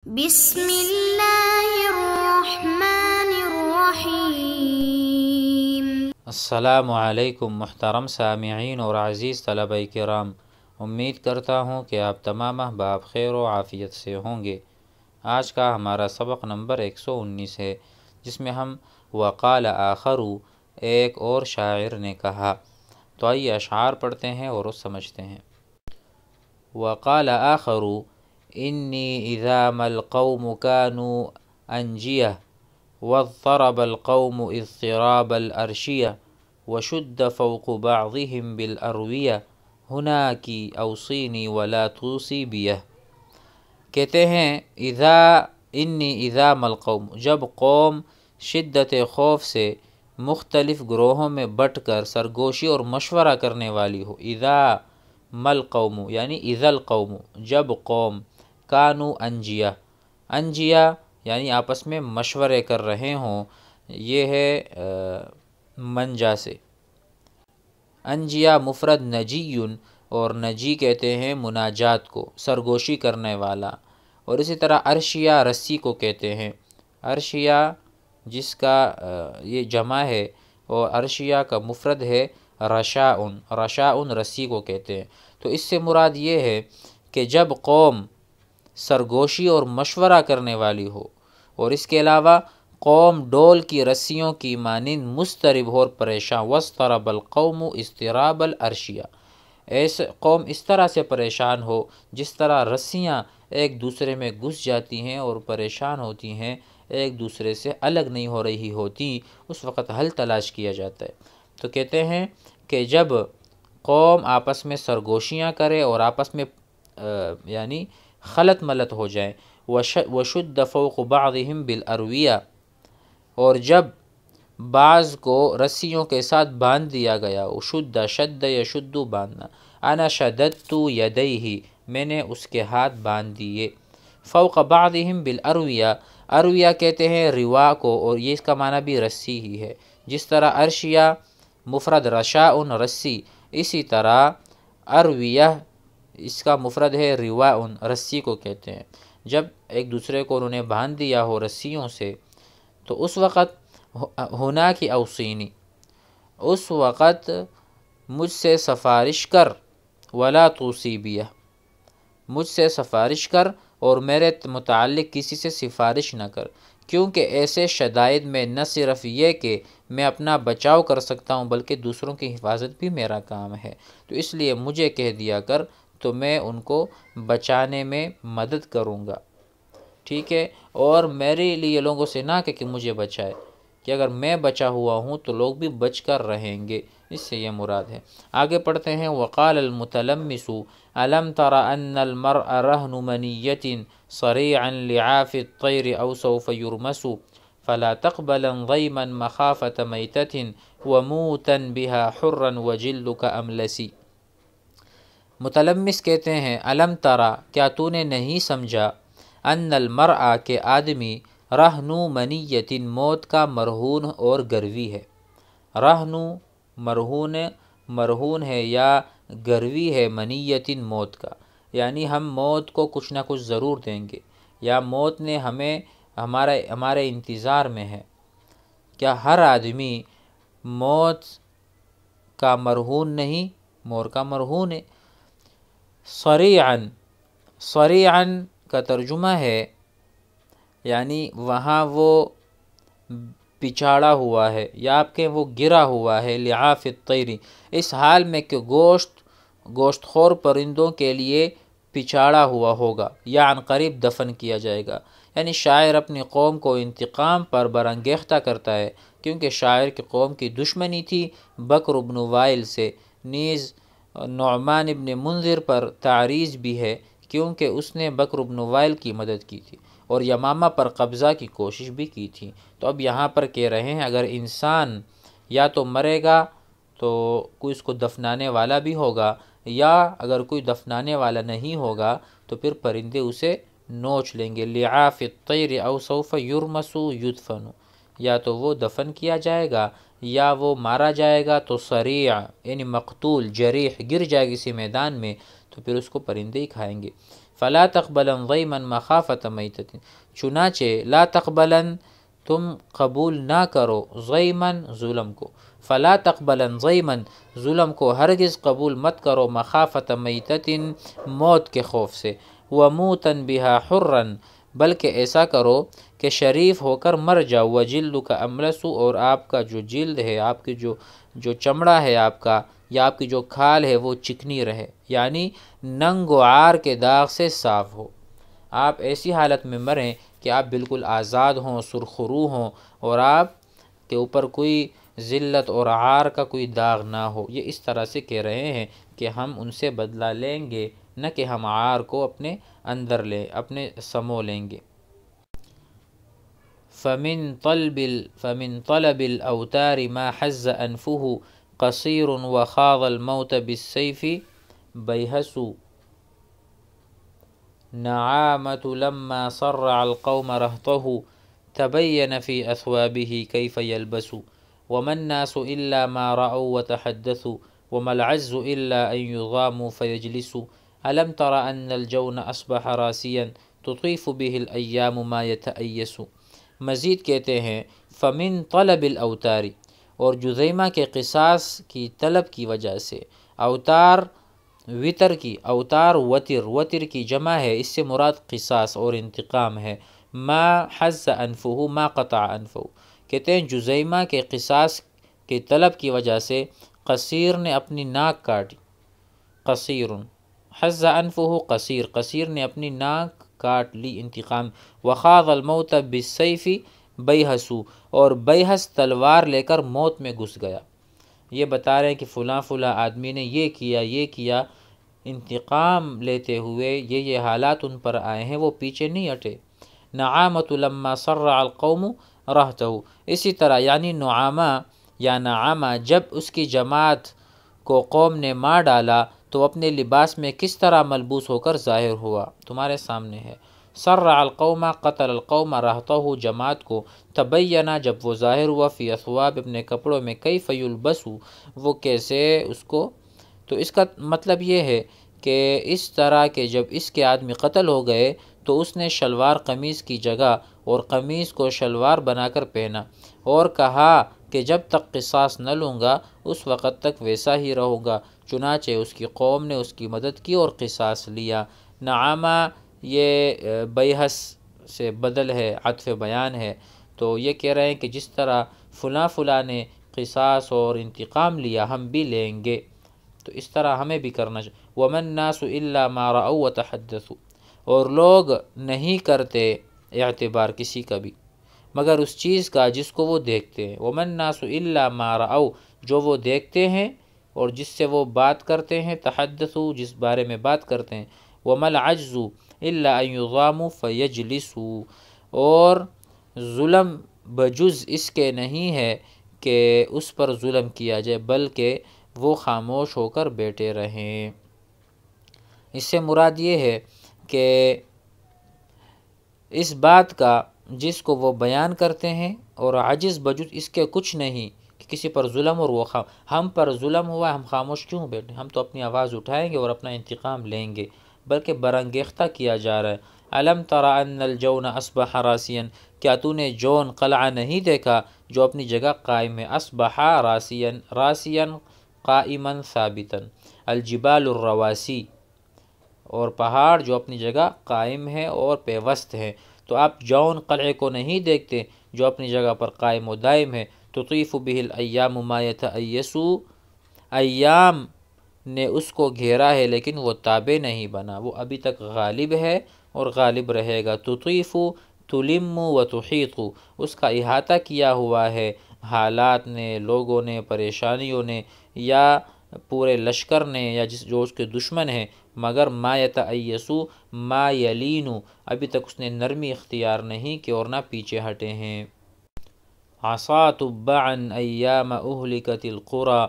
بسم اللہ الرحمن الرحیم۔ السلام علیکم محترم سامعین اور عزیز طلبہ کرام، امید کرتا ہوں کہ آپ تمام احباب خیر و عافیت سے ہوں گے۔ آج کا ہمارا سبق نمبر 119 ہے، جس میں ہم وقال آخر، ایک اور شاعر نے کہا۔ تو آئیے اشعار پڑھتے ہیں اور اس سمجھتے ہیں۔ وقال آخر انی اذا ما القوم كانوا انجیہ واضطرب القوم اضطراب الارشیہ وشد فوق بعضهم بالارویہ ہناکی اوصینی ولا توصی بیہ۔ کہتے ہیں اذا ما القوم، جب قوم شدت خوف سے مختلف گروہوں میں بٹ کر سرگوشی اور مشورہ کرنے والی ہو۔ اذا ما القوم یعنی اذا القوم، جب قوم، کانو انجیہ یعنی آپس میں مشورے کر رہے ہوں، یہ ہے منجا سے۔ انجیہ مفرد نجی، اور نجی کہتے ہیں مناجات کو، سرگوشی کرنے والا۔ اور اسی طرح عرشیہ رسی کو کہتے ہیں۔ عرشیہ جس کا یہ جمع ہے، اور عرشیہ کا مفرد ہے رشاء رسی کو کہتے ہیں۔ تو اس سے مراد یہ ہے کہ جب قوم سرگوشی اور مشورہ کرنے والی ہو، اور اس کے علاوہ قوم ڈول کی رسیوں کی مانند مضطرب اور پریشان، واضطرب القوم اضطراب الارشیہ، ایسے قوم اس طرح سے پریشان ہو جس طرح رسیاں ایک دوسرے میں گھس جاتی ہیں اور پریشان ہوتی ہیں، ایک دوسرے سے الگ نہیں ہو رہی ہوتی، اس وقت حل تلاش کیا جاتا ہے۔ تو کہتے ہیں کہ جب قوم آپس میں سرگوشیاں کرے اور آپس میں یعنی خلط ملط ہو جائیں، وشد فوق بعضهم بالارویہ، اور جب بعض کو رسیوں کے ساتھ باندھ دیا گیا، شد یشد باندھنا، انا شددت یدیہ، میں نے اس کے ہاتھ باندھ دیے۔ فوق بعضهم بالارویہ، ارویہ کہتے ہیں روا کو، اور یہ اس کا معنی بھی رسی ہی ہے۔ جس طرح عرشیہ مفرد رشاء رسی، اسی طرح ارویہ اس کا مفرد ہے رواء، رسی کو کہتے ہیں۔ جب ایک دوسرے کو انہوں نے باندھ دیا ہو رسیوں سے، تو اس وقت ہونا کی اوصینی، اس وقت مجھ سے سفارش کر، ولا توصی بیہ، مجھ سے سفارش کر اور میرے متعلق کسی سے سفارش نہ کر، کیونکہ ایسے شدائد میں نہ صرف یہ کہ میں اپنا بچاؤ کر سکتا ہوں، بلکہ دوسروں کی حفاظت بھی میرا کام ہے۔ تو اس لیے مجھے کہہ دیا کر، تو میں ان کو بچانے میں مدد کروں گا، ٹھیک ہے؟ اور میرے لیے لوگوں سے نہ کہ مجھے بچائے، کہ اگر میں بچا ہوا ہوں تو لوگ بھی بچ کر رہیں گے، اس سے یہ مراد ہے۔ آگے پڑھتے ہیں۔ وقال المتلمس الم تر ان المرء رہن منیۃ صریعا لعاف الطیر او سوف یرمس فلا تقبلا ضیما مخافة میتۃ وموتا بها حرا وجلک املسی۔ متلمس کہتے ہیں الم ترا، کیا تو نے نہیں سمجھا، ان المرء کہ آدمی، رہن منیۃ موت کا مرہون اور گروی ہے۔ رہن مرہون ہے یا گروی ہے، منیۃ موت کا، یعنی ہم موت کو کچھ نہ کچھ ضرور دیں گے، یا موت نے ہمیں ہمارے انتظار میں ہے۔ کیا ہر آدمی موت کا مرہون نہیں؟ موت کا مرہون ہے۔ صریعاً کا ترجمہ ہے یعنی وہاں وہ پچھاڑا ہوا ہے، یا آپ کہ وہ گرا ہوا ہے، لعاف الطیر، اس حال میں کہ گوشت خور پرندوں کے لیے پچھاڑا ہوا ہوگا، یا عن قریب دفن کیا جائے گا۔ یعنی شاعر اپنی قوم کو انتقام پر برانگیختہ کرتا ہے، کیونکہ شاعر کی قوم کی دشمنی تھی بکر بن وائل سے، نیز نعمان بن منذر پر تعریض بھی ہے، کیونکہ اس نے بکر بن وائل کی مدد کی تھی اور یمامہ پر قبضہ کی کوشش بھی کی تھی۔ تو اب یہاں پر کہہ رہے ہیں اگر انسان یا تو مرے گا تو کوئی اس کو دفنانے والا بھی ہوگا، یا اگر کوئی دفنانے والا نہیں ہوگا تو پھر پرندے اسے نوچ لیں گے۔ لعاف الطیر او سوف یرمس یدفن، یا تو وہ دفن کیا جائے گا یا وہ مارا جائے گا، تو صریع یعنی مقتول، جریح گر جائے گا کسی میدان میں، تو پھر اس کو پرندے ہی کھائیں گے۔ فلا تقبلن ضیما مخافت میتۃ، چنانچہ لا تقبلن تم قبول نہ کرو ضیمن ظلم کو، فلا تقبلن ضیمن ظلم کو ہرگز قبول مت کرو، مخافت میتۃ موت کے خوف سے، وموتن بہا حرا بلکہ ایسا کرو کہ شریف ہو کر مر جاؤ، وجلدک املس اور آپ کا جو جلد ہے، آپ کی جو چمڑا ہے آپ کا یا آپ کی جو کھال ہے وہ چکنی رہے، یعنی ننگ و عار کے داغ سے صاف ہو۔ آپ ایسی حالت میں مریں کہ آپ بالکل آزاد ہوں، سرخرو ہوں، اور آپ کے اوپر کوئی ذلت اور عار کا کوئی داغ نہ ہو۔ یہ اس طرح سے کہہ رہے ہیں کہ ہم ان سے بدلہ لیں گے، نہ کہ ہم عار کو اپنے اندر لیں، اپنے سمو لیں گے۔ فمن طلب الأوتار ما حز أنفه قصير وخاض الموت بالسيف بيهس، نعامة لما صرع القوم رهطه تبين في أثوابه كيف يلبس، وما الناس إلا ما رأوا وتحدثوا، وما العز إلا أن يضاموا فيجلسوا، ألم تر أن الجون أصبح راسيا تطيف به الأيام ما يتأيس۔ مزید کہتے ہیں فمن طلب الاوتار، اور جذیمہ کے قصاص کی طلب کی وجہ سے، اوتار وطر کی، اوتار وطر کی جمع ہے، اس سے مراد قصاص اور انتقام ہے۔ ما حز انفہ ما قطع انفہ، کہتے ہیں جذیمہ کے قصاص کی طلب کی وجہ سے قصیر نے اپنی ناک کاٹی، قصیر حز انفہ قصیر، قصیر نے اپنی ناک کاٹ لی انتقام۔ وخاض الموت بالسیف بیہس، اور بیہس تلوار لے کر موت میں گھس گیا۔ یہ بتا رہے ہیں کہ فلاں آدمی نے یہ کیا، انتقام لیتے ہوئے یہ حالات ان پر آئے ہیں، وہ پیچھے نہیں ہٹے۔ نعامۃ لما صرع القوم رہتہ، اسی طرح یعنی نعامہ یا نعامہ جب اس کی جماعت کو قوم نے مار ڈالا تو اپنے لباس میں کس طرح ملبوس ہو کر ظاہر ہوا، تمہارے سامنے ہے۔ صرع القوم قتل القوم رہتہ، جماعت کو، تبینہ جب وہ ظاہر ہوا، فی اثواب اپنے کپڑوں میں، کیف یلبس وہ کیسے اس کو، تو اس کا مطلب یہ ہے کہ اس طرح کہ جب اس کے آدمی قتل ہو گئے تو اس نے شلوار قمیص کی جگہ اور قمیص کو شلوار بنا کر پہنا، اور کہا کہ جب تک قصاص نہ لوں گا اس وقت تک ویسا ہی رہوں گا، چنانچہ اس کی قوم نے اس کی مدد کی اور قصاص لیا۔ نعامہ یہ بیہس سے بدل ہے، عطف بیان ہے، تو یہ کہہ رہے ہیں کہ جس طرح فلاں نے قصاص اور انتقام لیا ہم بھی لیں گے، تو اس طرح ہمیں بھی کرنا چاہیے۔ وَمَا النَّاسُ إِلَّا مَا رَأَوْا وَتَحَدَّثُوا، اور لوگ نہیں کرتے اعتبار کسی کا بھی مگر اس چیز کا جس کو وہ دیکھتے ہیں۔ وَمَا النَّاسُ إِلَّا مَا رَأَوْا، جو وہ دیکھتے ہیں اور جس سے وہ بات کرتے ہیں، تحدثوا جس بارے میں بات کرتے ہیں۔ وَمَا الْعَجْزُ إِلَّا أَن يُضَامُوا فَيَجْلِسُوا، اور ظلم بجز اس کے نہیں ہے کہ اس پر ظلم کیا جائے بلکہ وہ خاموش ہو کر بیٹھے رہیں۔ اس سے مراد یہ ہے کہ اس بات کا جس کو وہ بیان کرتے ہیں، اور عجز بجز اس کے کچھ نہیں کہ کسی پر ظلم اور وہ ہم پر ظلم ہوا ہم خاموش کیوں بیٹھیں، ہم تو اپنی آواز اٹھائیں گے اور اپنا انتقام لیں گے، بلکہ برانگیختہ کیا جا رہا ہے۔ الم تر ان الجون اصبح راسیا، کیا تو نے جون قلعہ نہیں دیکھا جو اپنی جگہ قائم ہے، اصبح راسیا قائما ثابتا، الجبال الرواسی، اور پہاڑ جو اپنی جگہ قائم ہے اور پیوست ہے، تو آپ جون قلعے کو نہیں دیکھتے جو اپنی جگہ پر قائم و دائم ہے۔ تطیف به الایام ما یتأیس، ایام نے اس کو گھیرا ہے لیکن وہ تابع نہیں بنا، وہ ابھی تک غالب ہے اور غالب رہے گا۔ تطیف تلم و تحیط، اس کا احاطہ کیا ہوا ہے حالات نے، لوگوں نے، پریشانیوں نے، یا پورے لشکر نے، یا جو اس کے دشمن ہیں، مگر ما یتأیس ما یلین، ابھی تک اس نے نرمی اختیار نہیں کی اور نہ پیچھے ہٹے ہیں۔ عصا تبعا ایام اہلکت القرى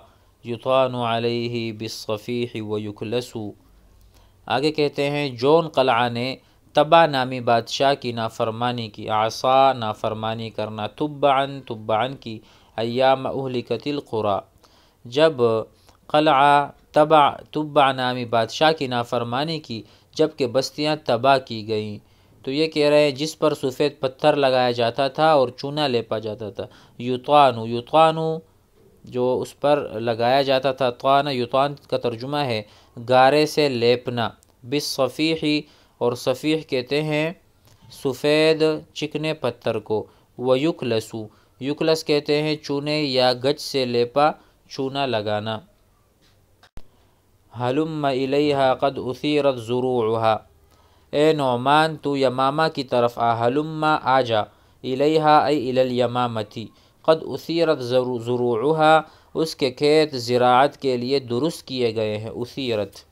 یطان علیہ بالصفیح ویکلس، آگے کہتے ہیں جون قلعہ نے تبع نامی بادشاہ کی نافرمانی کی، عصا نافرمانی کرنا، تبعا کی، ایام اہلکت القرى جب قلعہ تبع نامی بادشاہ کی نافرمانی کی جبکہ بستیاں تباہ کی گئیں۔ تو یہ کہہ رہے ہیں جس پر سفید پتھر لگایا جاتا تھا اور چونا لیپا جاتا تھا، یطعنو جو اس پر لگایا جاتا تھا، طعن یطعن کا ترجمہ ہے گارے سے لیپنا، بالصفیح اور صفیح کہتے ہیں سفید چکنے پتھر کو، ویکلسو یکلس کہتے ہیں چونے یا گچ سے لیپا چونا لگانا۔ ہلم الیہا قد اثیرت زروعہا، اے نعمان تو یمامہ کی طرف آ، ہلم آ جا، الیہا ای الی الیمامتی، قد اثیرت زروعہا اس کے کھیت زراعت کے لیے درست کیے گئے ہیں، اثیرت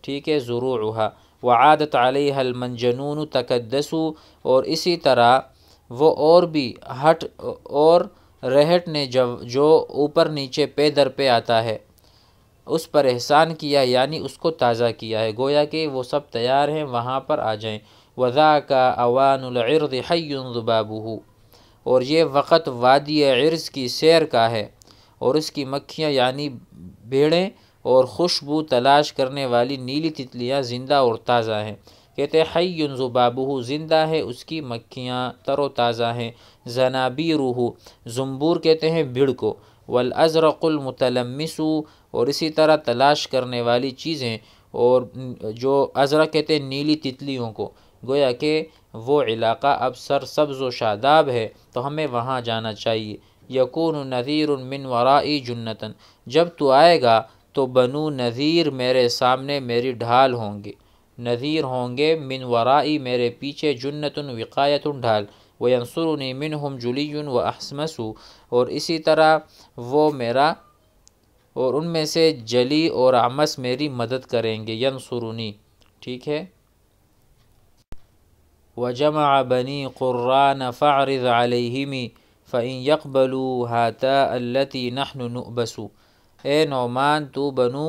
ٹھیک ہے زروعہا، وعادت علیہا المنجنون تکدسو اور اسی طرح وہ اور بھی ہٹ اور رہٹ نے جو اوپر نیچے پے در پہ آتا ہے اس پر احسان کیا، یعنی اس کو تازہ کیا ہے، گویا کہ وہ سب تیار ہیں وہاں پر آ جائیں۔ وَذَاكَ أَوَانُ الْعِرْضِ حَيٌّ ذُبَابُهُ اور یہ وقت وادی عرض کی سیر کا ہے اور اس کی مکھیاں یعنی بھیڑیں اور خوشبو تلاش کرنے والی نیلی تتلیاں زندہ اور تازہ ہیں۔ کہتے ہیں حی ذبابہ زندہ ہے اس کی مکھیاں تر و تازہ ہیں، زنابیرہ زنبور کہتے ہیں بھیڑ کو، والازرق المتلمس اور اسی طرح تلاش کرنے والی چیزیں، اور جو ازرق کہتے ہیں نیلی تتلیوں کو، گویا کہ وہ علاقہ اب سرسبز و شاداب ہے تو ہمیں وہاں جانا چاہیے۔ یکون نذیر من ورائی جنتن جب تو آئے گا تو بنو نذیر میرے سامنے میری ڈھال ہوں گے، نذیر ہوں گے من ورائی میرے پیچھے، جنتن وقایت ڈھال، وینصرنی منہم جلی و احسمس اور اسی طرح وہ میرا اور ان میں سے جلی اور احمس میری مدد کریں گے، ینصرنی ٹھیک ہے۔ وجمع بنی قران فاعرض علیہم فإن يقبلوا هاتاء التي نحن نؤبس، اے نعمان تو بنو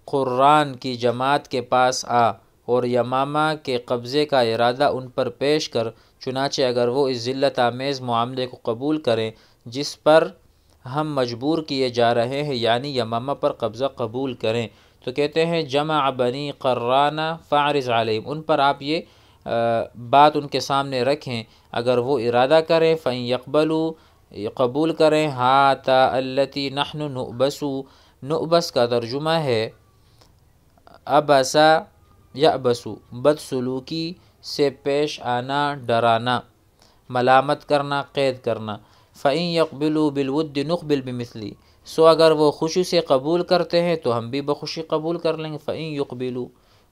قران کی جماعت کے پاس آ اور یمامہ کے قبضے کا ارادہ ان پر پیش کر، چنانچہ اگر وہ اس ذلت آمیز معاملے کو قبول کریں جس پر ہم مجبور کیے جا رہے ہیں، یعنی یمامہ پر قبضہ قبول کریں، تو کہتے ہیں جمع بنی قران فاعرض علیہم ان پر آپ یہ بات ان کے سامنے رکھیں، اگر وہ ارادہ کریں فإن يقبلوا قبول کریں، ہاتا التی نحن نؤبس، نؤبس کا ترجمہ ہے ابسا یأبس بدسلوکی سے پیش آنا، ڈرانا، ملامت کرنا، قید کرنا۔ فإن يقبلوا بالود نقبل بمثلی، سو اگر وہ خوشی سے قبول کرتے ہیں تو ہم بھی بخوشی قبول کر لیں گے۔ فإن يقبلوا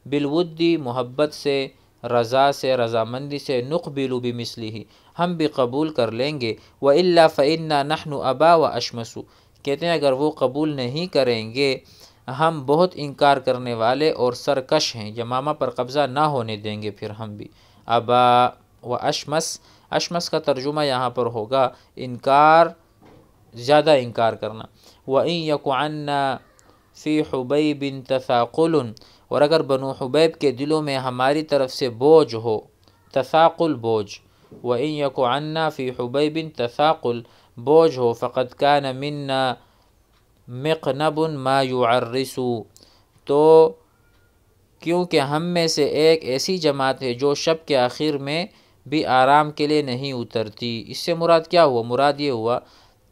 بالود محبت سے، رضا سے، رضامندی سے، نقبل بمثلہ ہم بھی قبول کر لیں گے۔ وإلا فإنا نحن أبا وأشمس، کہتے ہیں اگر وہ قبول نہیں کریں گے ہم بہت انکار کرنے والے اور سرکش ہیں، یمامہ پر قبضہ نہ ہونے دیں گے پھر ہم بھی۔ ابا و اشمس، اشمس کا ترجمہ یہاں پر ہوگا انکار، زیادہ انکار کرنا۔ وَإِن يَكُ عَنَّا فِي حُبَيْبٍ تَثَاقُلٌ اور اگر بنو حبیب کے دلوں میں ہماری طرف سے بوجھ ہو، تثاقل بوجھ، وَإِن يَكُ عَنَّا فِي حُبَيْبٍ تثاقل بوجھ ہو، فَقَدْ كَانَ مِنَّا مِقْنَبٌ مَا يُعَرِّسُ تو کیونکہ ہم میں سے ایک ایسی جماعت ہے جو شب کے آخر میں بھی آرام کے لیے نہیں اترتی۔ اس سے مراد کیا ہوا؟ مراد یہ ہوا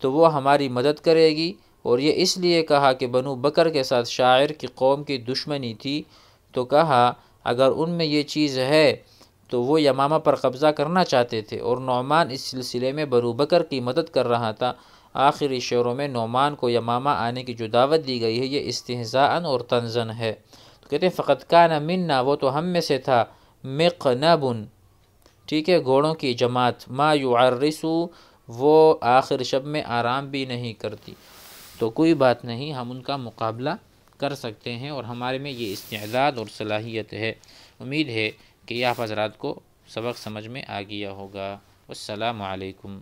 تو وہ ہماری مدد کرے گی، اور یہ اس لیے کہا کہ بنو بکر کے ساتھ شاعر کی قوم کی دشمنی تھی، تو کہا اگر ان میں یہ چیز ہے تو وہ یمامہ پر قبضہ کرنا چاہتے تھے، اور نعمان اس سلسلے میں بنو بکر کی مدد کر رہا تھا۔ آخری شعروں میں نعمان کو یمامہ آنے کی جو دعوت دی گئی ہے یہ استہزاءً اور طنزاً ہے۔ تو کہتے ہیں فقط کان منا وہ تو ہم میں سے تھا، مقنب ٹھیک ہے گھوڑوں کی جماعت، ما یعرس وہ آخر شب میں آرام بھی نہیں کرتی، تو کوئی بات نہیں ہم ان کا مقابلہ کر سکتے ہیں اور ہمارے میں یہ استعداد اور صلاحیت ہے۔ امید ہے کہ آپ حضرات کو سبق سمجھ میں آ گیا ہوگا۔ والسلام علیکم۔